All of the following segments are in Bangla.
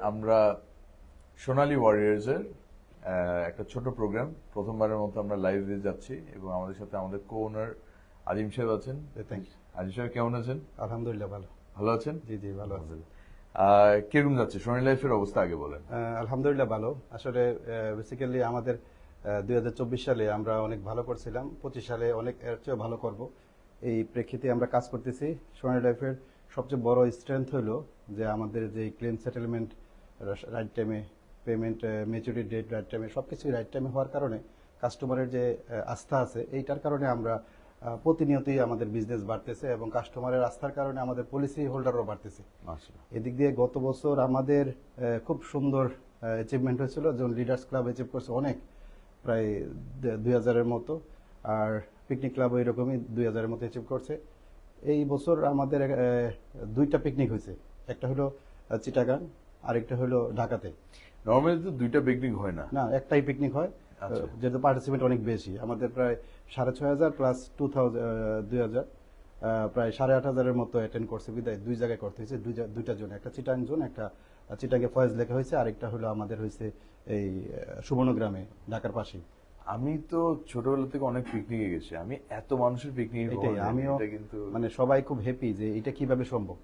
আমরা সোনালী ওয়ারিয়র্সের একটা ছোট প্রোগ্রাম প্রথমবারের মতো আমরা লাইভে যাচ্ছি এবং আমাদের সাথে আমাদের কো-ওনার আজিম সাহেব আছেন। আজিম সাহেব কেমন আছেন? আলহামদুলিল্লাহ ভালো। ভালো আছেন? জি জি ভালো আছেন। কিরকম যাচ্ছে সোনালী লাইফের অবস্থা আগে বলেন। আলহামদুলিল্লাহ ভালো। আসলে বেসিক্যালি আমাদের 2024 সালে আমরা অনেক ভালো করছিলাম, 25 সালে অনেক এর চেয়েও ভালো করব, এই প্রেক্ষিতে আমরা কাজ করতেছি। সোনালী লাইফের সবচেয়ে বড় স্ট্রেংথ হলো যে আমাদের যে ক্লেম সেটেলমেন্ট রাইট টাইমে, পেমেন্ট ম্যাচুরিটি ডেট রাইট টাইমে, সবকিছুই রাইট টাইমে হওয়ার কারণে কাস্টমারের যে আস্থা আছে, এইটার কারণে আমরা প্রতিনিয়তই আমাদের বিজনেস বাড়তেছে এবং কাস্টমারের আস্থার কারণে আমাদের পলিসি হোল্ডারও বাড়তেছে। এদিক দিয়ে গত বছর আমাদের খুব সুন্দর অ্যাচিভমেন্ট হয়েছিল, যেমন লিডার্স ক্লাব অ্যাচিভ করছে অনেক, প্রায় 2000-এর মতো, আর পিকনিক ক্লাব এরকমই 2000-এর মতো অ্যাচিভ করছে। এই বছর আমাদের দুইটা পিকনিক হয়েছে, একটা হলো চিটাগাং, আরেকটা হলো ঢাকাতে। নরমালি তো দুইটা পিকনিক হয় না, না একটাই পিকনিক হয়, যেহেতু পার্টিসিপেন্ট অনেক বেশি, আমাদের প্রায় 6500 প্লাস 2000 প্রায় 8500-এর মতো অ্যাটেন্ড করছে। বিদায় দুই জায়গায় করতে হয়েছে, দুইটা জোন, একটা চিটাং জোন, একটা চিটাঙ্গে ফয়েজ লেখা হয়েছে, আরেকটা হলো আমাদের হয়েছে এই সুবর্ণগ্রামে, ঢাকার পাশেই। আমি তো ছোটবেলা থেকে অনেক পিকনিকে গেছি, আমি এত মানুষের পিকনিক আমিও কিন্তু মানে সবাই খুব হ্যাপি যে এটা কিভাবে সম্ভব,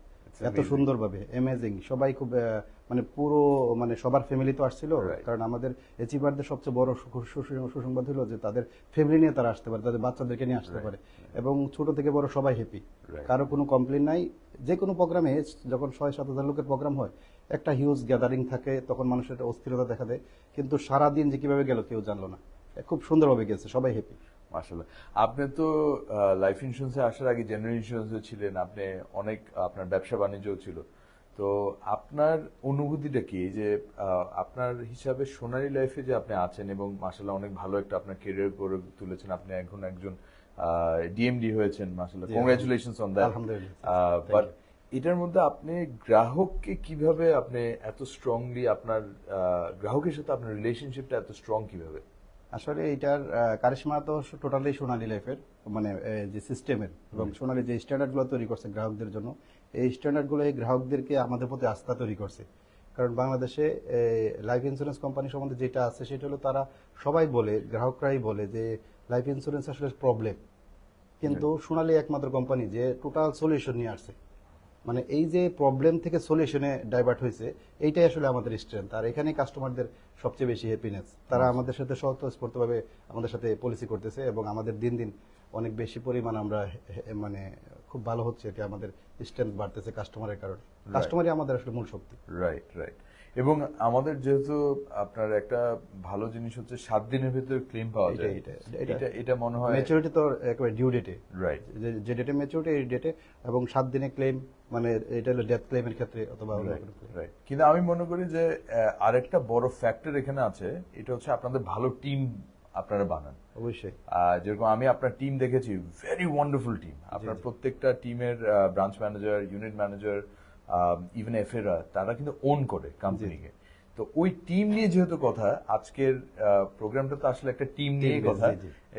এত সুন্দরভাবে অ্যামেজিং। সবাই খুব মানে পুরো মানে সবার ফ্যামিলি তো আসছিল, কারণ আমাদের অ্যাচিভারদের সবচেয়ে বড় সুসংবাদ হলো যে তাদের ফ্যামিলি নিয়ে তারা আসতে পারে, তাদের বাচ্চাদেরকে নিয়ে আসতে পারে, এবং ছোট থেকে বড় সবাই হ্যাপি, কারো কোনো কমপ্লেন নাই। যে কোনো প্রোগ্রামে যখন 6-7 হাজার লোকের প্রোগ্রাম হয়, একটা হিউজ গ্যাদারিং থাকে, তখন মানুষের একটা অস্থিরতা দেখা দেয়, কিন্তু সারাদিন যে কিভাবে গেল কেউ জানলো না, খুব সুন্দরভাবে গেছে, সবাই হ্যাপি। মাশাআল্লাহ। আপনি তো লাইফ ইন্স্যুরেন্সে আসার আগে জেনারেল ইন্স্যুরেন্সে ছিলেন, আপনি অনেক আপনার ব্যবসা বাণিজ্যও ছিল, তো আপনার অনুভূতিটা কি যে আপনার হিসাবে সোনালী লাইফে যে আপনি আছেন এবং মাশাআল্লাহ অনেক ভালো একটা আপনার ক্যারিয়ার করে তুলেছেন, আপনি এখন একজন ডিএমডি হয়েছেন, মাশাআল্লাহ, কংগ্রাচুলেশনস অন দ্যাট। বাট এটার মধ্যে আপনি গ্রাহককে কিভাবে আপনি এত স্ট্রংলি আপনার গ্রাহকের সাথে আপনার রিলেশনশিপটা এত স্ট্রং কিভাবে? আসলে এটার কারিশমা তো টোটালি সোনালী লাইফের মানে যে সিস্টেমের, এবং সোনালী যে স্ট্যান্ডার্ডগুলো তৈরি করছে গ্রাহকদের জন্য, এই স্ট্যান্ডার্ডগুলো এই গ্রাহকদেরকে আমাদের প্রতি আস্থা তৈরি করছে। কারণ বাংলাদেশে লাইফ ইন্স্যুরেন্স কোম্পানি সম্বন্ধে যেটা আছে সেটা হলো, তারা সবাই বলে, গ্রাহকরাই বলে যে লাইফ ইন্স্যুরেন্স আসলে প্রবলেম, কিন্তু সোনালী একমাত্র কোম্পানি যে টোটাল সলিউশন নিয়ে আসছে। মানে এই যে প্রবলেম থেকে সলিউশনে ডাইভার্ট হয়েছে, এইটাই আসলে আমাদের স্ট্রেংথ, আর এখানে কাস্টমারদের সবচেয়ে বেশি হ্যাপিনেস। তারা আমাদের সাথে স্বতঃস্ফূর্তভাবে আমাদের সাথে পলিসি করতেছে, এবং আমাদের দিন দিন অনেক বেশি পরিমাণ আমরা মানে খুব ভালো হচ্ছে, এটা আমাদের স্ট্রেংথ বাড়তেছে কাস্টমারের কারণে। কাস্টমারই আমাদের আসলে মূল শক্তি। Right right. এবং আমাদের যেহেতু আপনার একটা ভালো জিনিস হচ্ছে 7 দিনের ভিতরে ক্লেম পাওয়া যায়, এটা মনে হয় ম্যাচুরিটি তো একেবারে ডিউ ডেটে, রাইট, যে ডেটে ম্যাচুরিটি এই ডেটে, এবং 7 দিনে ক্লেম, মানে এটা হলো ডেথ ক্লেমের ক্ষেত্রে অথবা রাইট। কিন্তু আমি মনে করি যে আরেকটা বড় ফ্যাক্টর এখানে আছে, এটা হচ্ছে আপনাদের ভালো টিম আপনারা বানান। অবশ্যই, যেরকম আমি আপনার টিম দেখেছি, ভেরি ওয়ান্ডারফুল টিম। আপনার প্রত্যেকটা টিমের branch manager, unit manager, even এফএরা, তারা কিন্তু ওন করে কোম্পানিকে। তো ওই টিম নিয়ে যেহেতু কথা, আজকের প্রোগ্রামটা তো আসলে একটা টিম নিয়ে কথা,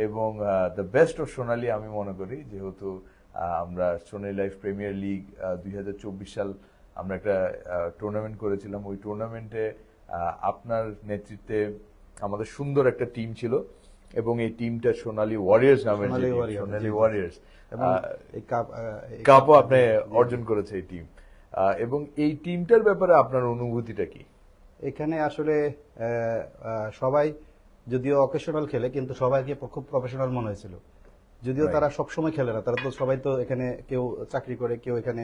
এবং দ্য বেস্ট অফ সোনালী আমি মনে করি, যেহেতু আমরা সোনালী লাইফ প্রিমিয়ার লিগ 2024 সাল আমরা একটা টুর্নামেন্ট করেছিলাম, ওই টুর্নামেন্টে আপনার নেতৃত্বে আমাদের সুন্দর একটা টিম ছিল, এবং এই টিমটা সোনালী ওয়ারিয়র্স নামে, সোনালী ওয়ারিয়র্স কাপও আপনি অর্জন করেছে এই টিম। এবং এই টিমটার ব্যাপারে আপনার অনুভূতিটা কি? এখানে আসলে সবাই যদিও অকেশনাল খেলে, কিন্তু সবাইকে খুব প্রফেশনাল মনে হয়েছিল, যদিও তারা সবসময় খেলে না, তারা তো সবাই তো এখানে কেউ চাকরি করে, কেউ এখানে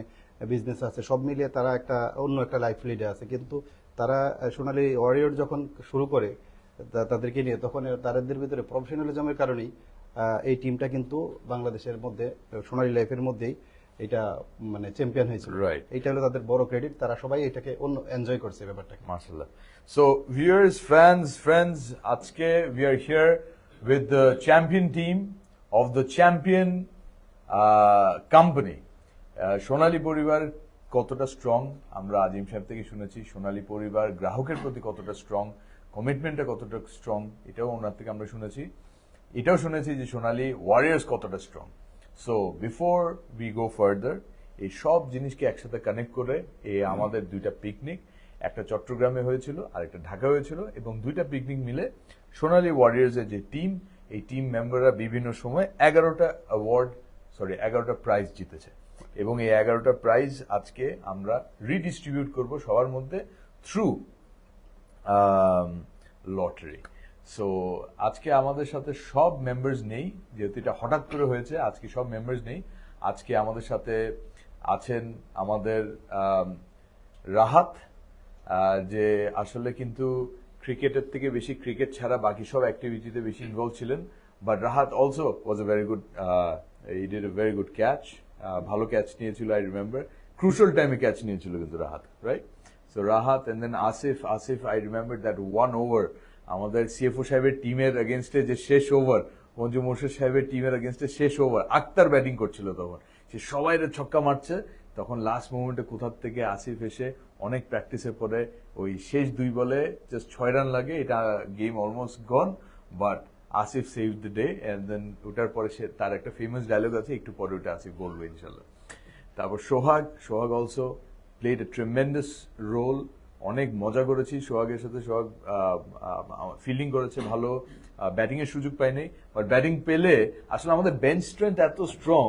বিজনেস আছে, সব মিলিয়ে তারা একটা অন্য একটা লাইফ লিডে আছে। কিন্তু তারা সোনালী ওয়ারিয়র যখন শুরু করে তাদেরকে নিয়ে, তখন তাদের ভিতরে প্রফেশনালিজমের কারণেই এই টিমটা কিন্তু বাংলাদেশের মধ্যে সোনালী লাইফের মধ্যেই এটা মানে চ্যাম্পিয়ন হয়েছিল। এটা হলো তাদের বড় ক্রেডিট, তারা সবাই এটাকে এনজয় করছে ব্যাপারটাকে। মাশাআল্লাহ। সো ভিউয়ার্স, ফ্রেন্ডস, আজকে we are here with the champion team of the champion company. Sonali পরিবার কতটা স্ট্রং আমরা আজিম সাহেব থেকে শুনেছি, সোনালী পরিবার গ্রাহকের প্রতি কতটা স্ট্রং, কমিটমেন্টটা কতটা স্ট্রং, এটাও ওনার থেকে আমরা শুনেছি। এটাও শুনেছি যে সোনালী ওয়ারিয়র্স কতটা strong. So before we go further, এই সব জিনিসকে একসাথে কানেক্ট করে আমাদের দুইটা পিকনিক, একটা চট্টগ্রামে হয়েছিল আর একটা ঢাকা হয়েছিল, এবং দুইটা পিকনিক মিলে সোনালী ওয়ারিয়র্সের যে টিম, এই টিম মেম্বাররা বিভিন্ন সময় 11টা প্রাইজ জিতেছে, এবং এই 11টা প্রাইজ আজকে আমরা রিডিস্ট্রিবিউট করব সবার মধ্যে থ্রু লটারি। সো আজকে আমাদের সাথে সব মেম্বার্স নেই, যেহেতু এটা হঠাৎ করে হয়েছে, আজকে সব মেম্বার্স নেই। আজকে আমাদের সাথে আছেন আমাদের রাহাত, যে আসলে কিন্তু ক্রিকেটের থেকে বেশি ক্রিকেট ছাড়া বাকি সব অ্যাক্টিভিটিতে বেশি ইনভলভ ছিলেন, but Rahat also was a very good, he did a very good catch, ভালো ক্যাচ নিয়েছিল, আই রিমেম্বার ক্রুশাল টাইমে ক্যাচ নিয়েছিল কিন্তু Rahat, right? So Rahat and then Asif I remember that one over আমাদের সিএফও সাহেবের টিমের এগেনস্টে যে শেষ ওভার, মঞ্জু মোর্শেদ সাহেবের টিমের এগেনস্টে শেষ ওভার, আক্তার ব্যাটিং করছিল তখন, সে সবাই ছক্কা মারছে, তখন লাস্ট মোমেন্টে কোথার থেকে আসিফ এসে অনেক প্র্যাকটিসের পরে ওই শেষ 2 বলে জাস্ট 6 রান লাগে, এটা game almost gone, but Asif save the day. And then ওটার পরে সে তার একটা ফেমাস ডায়লগ আছে, একটু পরে ওটা আসিফ বলবো ইনশাল্লাহ। তারপর Sohag also played a tremendous role, অনেক মজা করেছি সোহাগের সাথে। সোহাগ ফিল্ডিং করেছে ভালো, ব্যাটিং এর সুযোগ পাইনি, বাট ব্যাটিং পেলে আসলে আমাদের বেঞ্চ স্ট্রেংথ এত স্ট্রং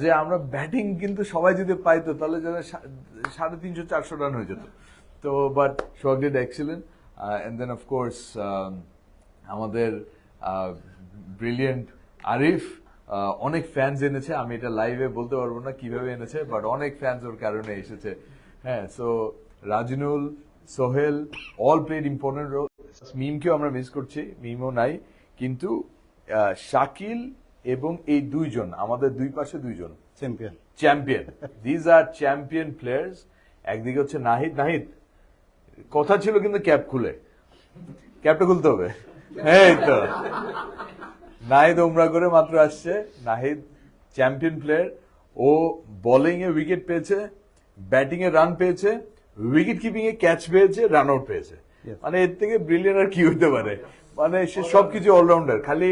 যে আমরা ব্যাটিং কিন্তু সবাই যদি পাইতো তাহলে যেন 350-400 রান হয়ে যেত। তো but Sohag did excellent. And then of course আমাদের ব্রিলিয়েন্ট আরিফ, অনেক ফ্যান্স এনেছে, আমি এটা লাইভে বলতে পারবো না কিভাবে এনেছে, বাট অনেক ফ্যান্স ওর কারণে এসেছে। হ্যাঁ, so Rajnul, Sohel all played important role. মিমকেও আমরা মিস করছি, মিমও নাই, কিন্তু শাকিল এবং এই দুইজন, আমাদের দুই পাশে দুইজন champion, these are champion players. একদিকে হচ্ছে নাহিদ, কথা ছিল কিন্তু ক্যাপটা খুলতে হবে, এই তো নাহিদ ওমরা করে মাত্র আসছে, নাহিদ চ্যাম্পিয়ন প্লেয়ার, ও বোলিং এ উইকেট পেয়েছে, ব্যাটিং এ রান পেয়েছে, উইকেট কিপিং এ ক্যাচ পেয়েছে, রান আউট পেয়েছে, মানে এর থেকে ব্রিলিয়ান্ট আর কি হইতে পারে, মানে সে সবকিছু অলরাউন্ডার, খালি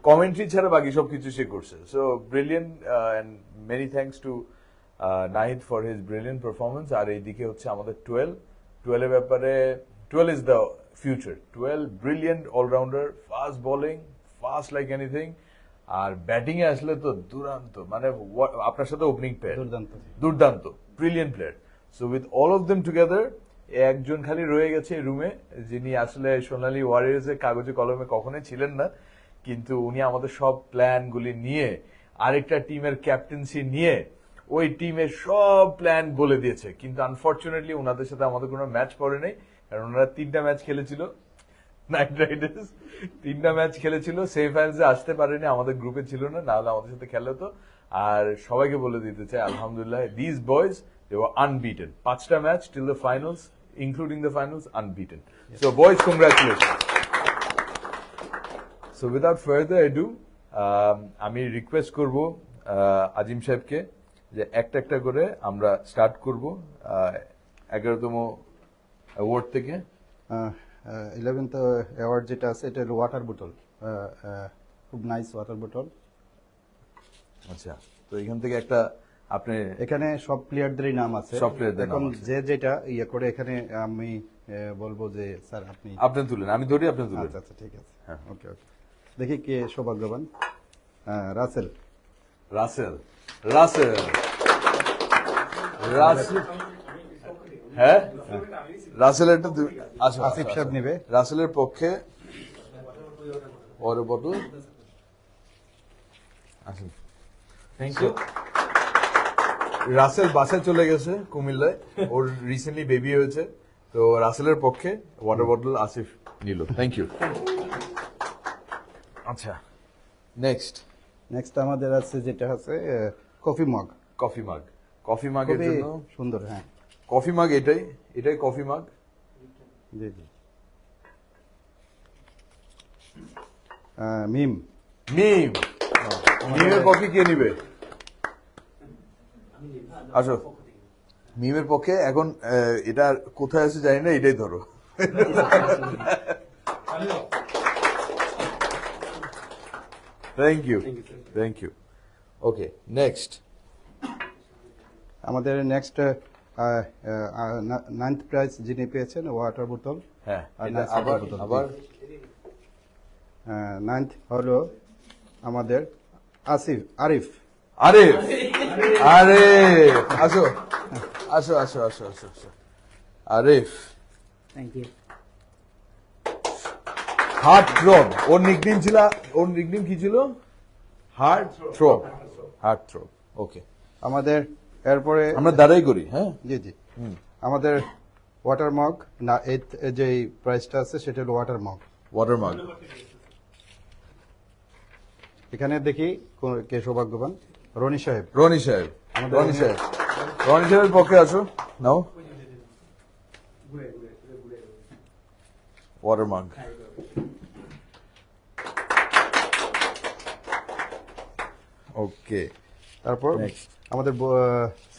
কমেন্ট্রি ছাড়া বাকি সবকিছু সে করছে। So brilliant, and many thanks to Nahid for his brilliant performance. আর এইদিকে হচ্ছে আমাদের 12 এর ব্যাপারে, 12 is the future. 12 brilliant allrounder, fast bowling, fast like anything, আর ব্যাটিং এ আসলে তো দুর্দান্ত, মানে আপনার সাথে ওপেনিং পেয়ার দুর্দান্ত, brilliant player. So with all of them together, একজন খালি রয়ে গেছে এই রুমে, যিনি আসলে সোনালী ওয়ারিয়র্স এর কাগজে কলমে কখনোই ছিলেন না, কিন্তু উনি আমাদের সব প্ল্যান গুলি নিয়ে, আরেকটা টিমের ক্যাপ্টেন্সি নিয়ে ওই টিমের সব প্ল্যান বলে দিয়েছে। কিন্তু আনফর্চুনেটলি ওনাদের সাথে আমাদের কোনো ম্যাচ পড়ে নেই, কারণ ওনারা 3টা ম্যাচ খেলেছিল, নাইট রাইডার্স 3টা ম্যাচ খেলেছিল, সেমিফাইনালসে আসতে পারেনি, আমাদের গ্রুপে ছিল না, নাহলে আমাদের সাথে খেলে হতো। আর সবাইকে বলে দিতে চাই, আলহামদুলিল্লাহ, this boys they were unbeaten, 5টা match till the finals, including the finals, unbeaten. So boys, congratulations. So without further ado, আমি রিকোয়েস্ট করব আজিম সাহেবকে যে একটা করে আমরা স্টার্ট করব 11তম অ্যাওয়ার্ড থেকে। 11th অ্যাওয়ার্ড যেটা আছে এটা হলো ওয়াটার বোতল, খুব নাইস ওয়াটার বোতল। আচ্ছা, তো এখান থেকে একটা, আপনি এখানে সব প্লেয়ারদেরই নাম আছে, সব প্লেয়ারদের এখন নাম আছে। যে যেটা ইয়ে করে, এখানে আমি বলবো যে স্যার আপনি তুলেন, আমি ধরি, আপনি তুলেন। আচ্ছা ঠিক আছে, ওকে দেখি কে সৌভাগ্যবান। রাসেল হ্যাঁ, রাসেলের আচ্ছা, আসিফ সাহেব নেবে। রাসেলের পক্ষে ওয়াটার বটল। আসুন, থ্যাংক ইউ। রাসেল বাসে চলে গেছে কুমিল্লায়, ওর রিসেন্টলি বেবি হয়েছে, তো রাসেলের পক্ষে ওয়াটার বটল আসিফ নিল, থ্যাংক ইউ। আচ্ছা, নেক্সট আমাদের আছে যেটা আছে কফি মাগের জন্য সুন্দর। হ্যাঁ, কফি মাগ, এটাই কফি মাগ। জি মিমের কফি কে নিবে? আসো, মিমের পক্ষে এখন এটা কোথায় আছে জানি না, এটাই ধরো। Thank you. ওকে, নেক্সট আমাদের নাইন্থ প্রাইজ যিনি পেয়েছেন ওয়াটার বোতল। হ্যাঁ, আর এটা nice আবার water bottle, আবার নাইন্থ হলো আমাদের আরিফ। আরে আরে আসো আসো আসো আসো আসো আসো। Arif thank you. Heart throb, ওর নিকনেম কি ছিল? Heart throb. Heart throb, okay. আমাদের এরপরে আমরা দাঁড়াই করি, হ্যাঁ। জি জি আমাদের ওয়াটার মগ না, যে প্রাইসটা আছে সেটা হলো ওয়াটার মগ। ওয়াটার মাগ। এখানে দেখি কে সৌভাগ্যবান। রনি সাহেব। রনি সাহেব, রনি সাহেব, রনি সাহেবের পক্ষে আসো, নাও ওয়াটার মাগ। ওকে, তারপর Next. আমাদের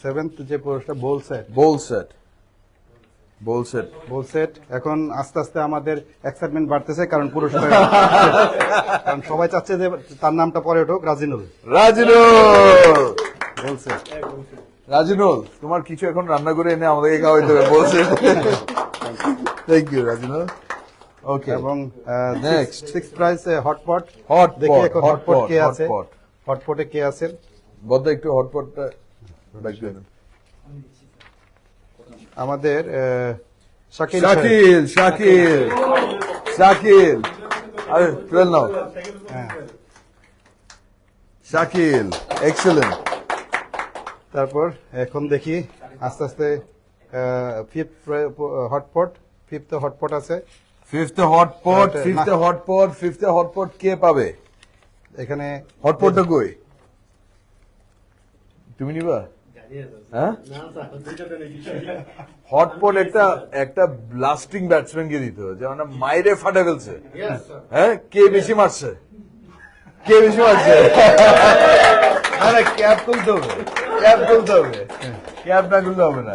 সেভেন্থ যে পুরস্কার bowl set. Bowl set, bowl set. Bowl set এখন আস্তে আস্তে আমাদের এক্সাইটমেন্ট বাড়তেছে, কারণ পুরস্কার কারণ সবাই চাচ্ছে যে তার নামটা পরে উঠুক, রাজিনুল। রাজিনুল, বোল সেট। রাজিনুল, তোমার কিছু এখন রান্না করে এনে আমাদেরকে খাওয়াইতে হবে, বলছে। Thank you রাজিনুল। ওকে, এবং Next. Six prize hotpot. Hot দেখি এখন হট হটপট কে আছে, হটপট। হটপটে কে আছেন। বদ্দা একটু হটপটটা ব্যাক করে দেন। আমাদের শাকিল। শাকিল, শাকিল, শাকিল, আরে টুয়েলভ নাও। হ্যাঁ। শাকিল, এক্সেলেন্ট। তারপর এখন দেখি আস্তে আস্তে ফিফথ হটপট আছে ফিফথ হটপট, না। ফিফথ হটপট, ফিফথ হটপট কে পাবে? এখানে। হটপটটা কই? তুমি নিবা? হ্যাঁ, হটপট একটা ব্লাস্টিং ব্যাটসম্যান কে দিতে হবে, যেমন মাইরে ফাটা ফেলছে। হ্যাঁ, কে বেশি মারছে? কে বেশি মারছে? না, ক্যাপ তুলতে হবে, ক্যাপ তুলতে হবে, ক্যাপ না তুলতে হবে না।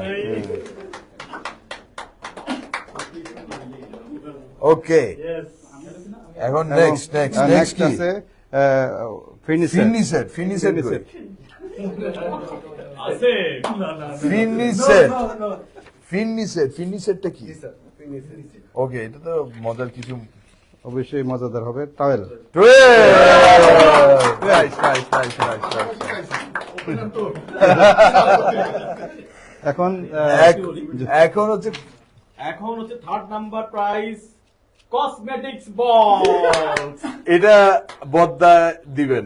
ওকে, এখন নেক্সট নেক্সট নেক্সট নেক্সট কি? আছে ফিনিশার। ফিনিশের, ফিনিশের কই? ফিনিশের, ফিনিশের, ফিনিশেরটা কি? ওকে, এটা তো মজার কিছু। অবশ্যই মজাদার হবে। টাওয়েল। এখন এখন হচ্ছে third number prize cosmetics box. এটা বদ্দা দিবেন।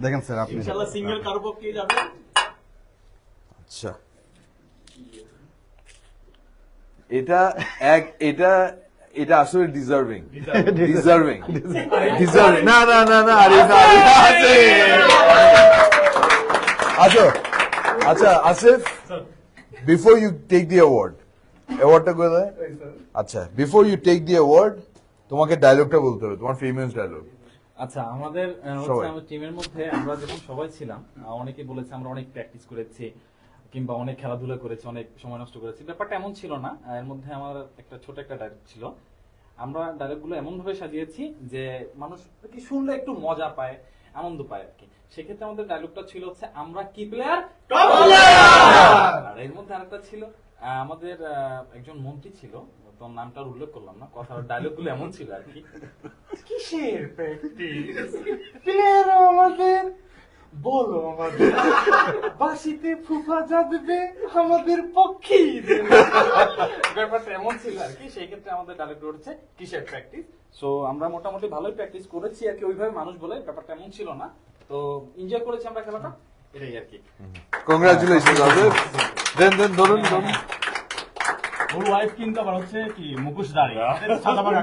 দেখেন স্যার, আপনি ইনশাআল্লাহ সিঙ্গেল কারো পক্ষে যাবে। আচ্ছা, এটা এটা এটা আসলে ডিজার্ভিং, ডিজার্ভিং, ডিজার্ভিং। না না না না, আরে না, আছে। আচ্ছা আচ্ছা, Asif, before you take the অ্যাওয়ার্ডটা করে দেয়। আচ্ছা, before you take the award, তোমাকে ডায়লগটা বলতে হবে, তোমার ফেমাস ডায়লগ। আচ্ছা, আমাদের সবাই। আমার টিমের মধ্যে আমরা যখন সবাই ছিলাম, অনেকে বলেছে আমরা অনেক প্র্যাকটিস করেছি কিংবা অনেক খেলাধুলা করেছি, অনেক সময় নষ্ট করেছি। ব্যাপারটা এমন ছিল না। এর মধ্যে আমার একটা ছোট একটা ডায়লগ ছিল। আমরা ডায়লগগুলো এমন ভাবে সাজিয়েছি যে মানুষ কি শুনলে একটু মজা পায়, আনন্দ পায় আর কি। সেক্ষেত্রে আমাদের ডায়লগটা ছিল হচ্ছে আমরা কি প্লেয়ার, টপ প্লেয়ার। আর এর মধ্যে আরেকটা ছিল, আমাদের একজন মন্ত্রী ছিল, তো নামটার উল্লেখ করলাম না, কথার ডায়লগগুলো এমন ছিল আর কি। কিসের প্র্যাকটিস, প্লেয়ার আমাদের, বলো আমাদের, বাসিতে ফুফা যাবে আমাদের পক্ষেই। ব্যাপারটা এমন ছিল আর কি। সেই ক্ষেত্রে আমাদের ডায়লগ হচ্ছে কিসের প্র্যাকটিস। সো আমরা মোটামুটি ভালোই প্র্যাকটিস করেছি আর কি, ওইভাবে মানুষ বলে, ব্যাপারটা এমন ছিল না। তো এনজয় করেছি আমরা খেলাটা, এটাই আর কি। কংগ্রাচুলেশন আসিফ। দেন দেন, ধরুন ধরুন। ওর ওয়াইফ কিন্তু আবার হচ্ছে কি মুখোশধারী, সাদা বাগা।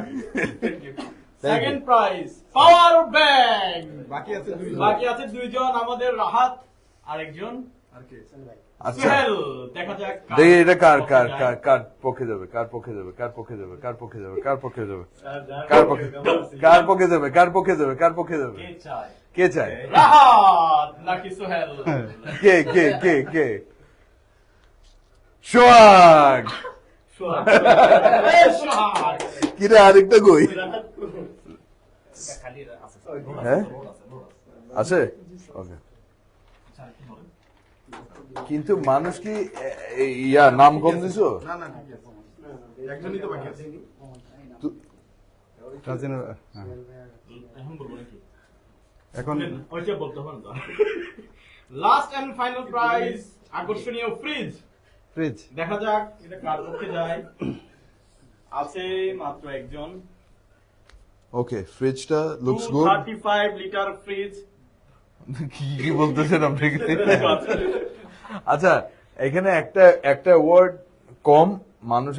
Second prize power bank. বাকি আছে দুইজন, আমাদের রাহাত আর একজন আচ্ছা, সোহেল। দেখা যাক দেখি এটা কার কার কার কার পক্ষে যাবে, কার পক্ষে যাবে, কার পক্ষে যাবে, কার পক্ষে যাবে, কার পক্ষে যাবে, কার পক্ষে, কার পক্ষে যাবে, কার পক্ষে যাবে, কার পক্ষে যাবে, কে চায়, কে চায়? রাহাত নাকি সোহেল? কে কে কে কে? সোহাগ। সোহাগ। কিরে, আরেকটা কই? হ্যাঁ, আছে? ওকে। কিন্তু মানুষ কি ইয়া নাম কম দিছো? একজনই তো বাকি আছে। রাজিনের, হ্যাঁ। এখন বলবো নাকি? এখন ওইটা বলতে হবে না। লাস্ট এন্ড ফাইনাল প্রাইজ আকর্ষণীয় ফ্রিজ। ফ্রিজ দেখা যাক এটা কার পক্ষে যায়। আছে মাত্র একজন। ওকে, ফ্রিজটা লুকস গুড। 235 litre fridge. কি বলতেছেন আপনি? আচ্ছা, এখানে একটা অ্যাওয়ার্ড কম, মানুষ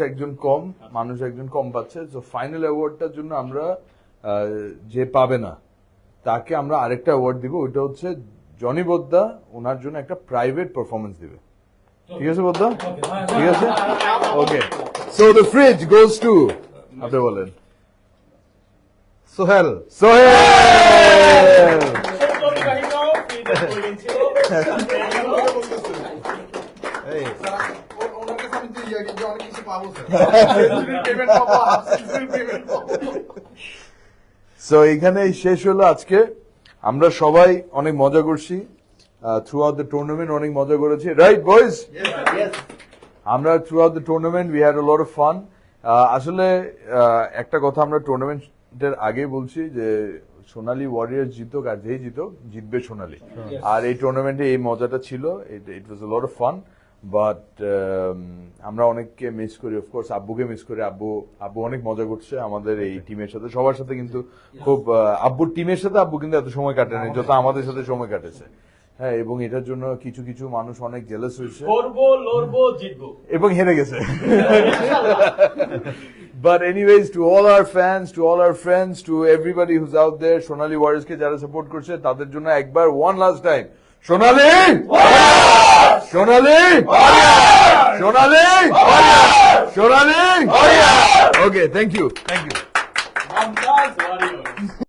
একজন কম পাচ্ছে। তো ফাইনাল অ্যাওয়ার্ডটার জন্য আমরা যে পাবে না তাকে আমরা আরেকটা অ্যাওয়ার্ড দিব। ওইটা হচ্ছে জনি বোদ্দা ওনার জন্য একটা প্রাইভেট পারফরমেন্স দিবে। ঠিক আছে বোদ্দা? ঠিক আছে, okay. So the fridge goes to, আপনি বলেন, সোহেল। সোহেল। সত্যবিবাহিত ফ্রিজের প্রয়োজন ছিল। এই ওনার কাছে আমি যে অনেক কিছু পাবো সো এখানে শেষ হলো আজকে। আমরা সবাই অনেক মজা করছি, থ্রু আউট দ্য টুর্নামেন্ট অনেক মজা করেছি, রাইট বয়েজ? আমরা through out the tournament we had a lot of fun. আসলে একটা কথা আমরা টুর্নামেন্টের আগে বলছি যে সোনালী ওয়ারিয়ার্স জিতুক আর যেই জিতুক, জিতবে সোনালী। আর এই টুর্নামেন্টে এই মজাটা ছিল, ইট ওয়াজ আ লট অফ ফান। বাট আমরা অনেককে মিস করি, অফকোর্স আব্বুকে মিস করি। আব্বু অনেক মজা করছে আমাদের এই টিমের সাথে, সবার সাথে কিন্তু খুব আব্বুর টিমের সাথে আব্বু কিন্তু এত সময় কাটেনি যত আমাদের সাথে সময় কাটেছে। হ্যাঁ, এবং এটার জন্য কিছু কিছু মানুষ অনেক জেলাস হয়েছে করবো, লড়বো, জিতবো। এবং হেরে গেছে। But anyways, to all our fans, to all our friends, to everybody who's out there, Sonali Warriors কে যারা সাপোর্ট করছে তাদের জন্য একবার one last time, Sonali Sonali Sonali Sonali. Okay, thank you. Mumtaz Warriors.